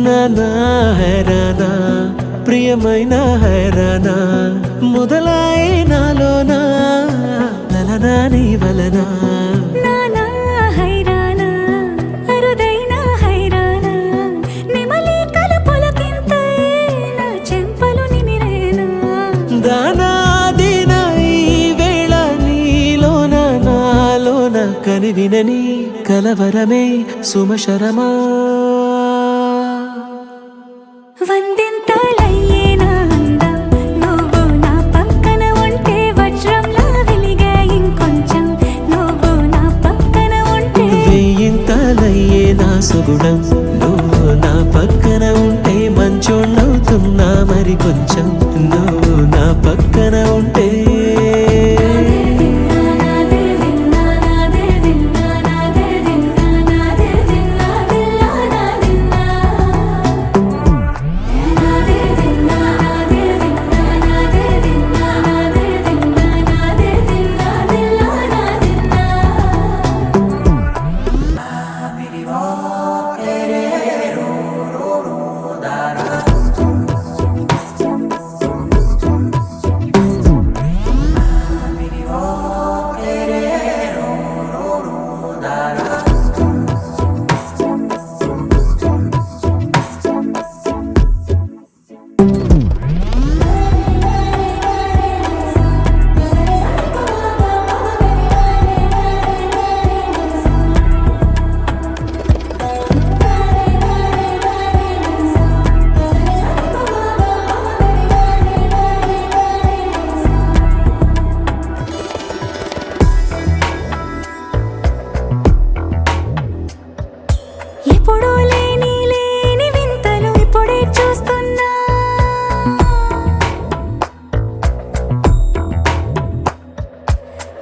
నానా హైరానా ప్రియమైన హైరానా మొదలై నాలోనా లలనా నీ వలనా నానా హైరానా అరుదైన హైరానా నిమలి కలపులకింతై నా చెంపలు నిమిరేనా దానాదిన ఈ వేళ నీలోన నాలోన కనివినని కలవరమే సుమశరమా వందింతలయ్యేనా అందం నువ్వు నా పక్కన ఉంటే వజ్రంలా వెలిగే ఇంకొంచెం నువ్వు నా పక్కన ఉంటే వెయ్యింతలయ్యే నా సుగుణం నువ్వు నా పక్కన ఉంటే మంచోణ్ణవుతున్నా మరి కొంచెం నువ్వు నా పక్కన ఉంటే ఎప్పుడూ లేని వింతలు ఇప్పుడే చూస్తున్నా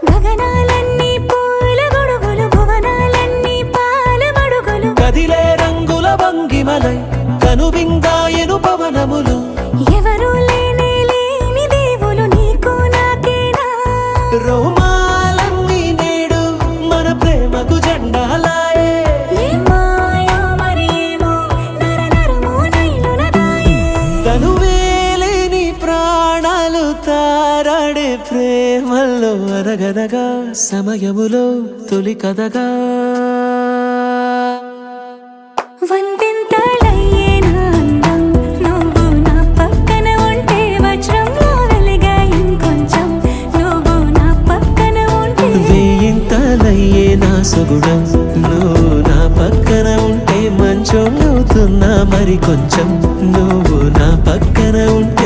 గగనాలన్నీ పూల గొడుగులు భువనాలన్నీ పాల మడుగులు కదిలే రంగుల భంగిమలై కనువిందాయను పవనములు ఎవరూ లేని దేవులు నీకు నాకేనా రోమాలన్నీ నేడు మన ప్రేమకు జెండాలాయే ఏమాయో మరి ఏమో నరనరమో నైలున దాయే తనువేలేని ప్రాణాలు తారాడే ప్రేమల్లో అనగనగా సమయములో తొలి కథగా వందింతలయ్యేనా అందం నువ్వు నా పక్కన ఉంటే వజ్రంలా వెలిగే ఇంకొంచెం నువ్వు నా పక్కన ఉంటే వెయ్యింతలయ్యే నా సుగుణం నువ్వు నా పక్కన ఉంటే మంచోణ్ణవుతున్నా మరి కొంచెం నువ్వు నా పక్కన ఉంటే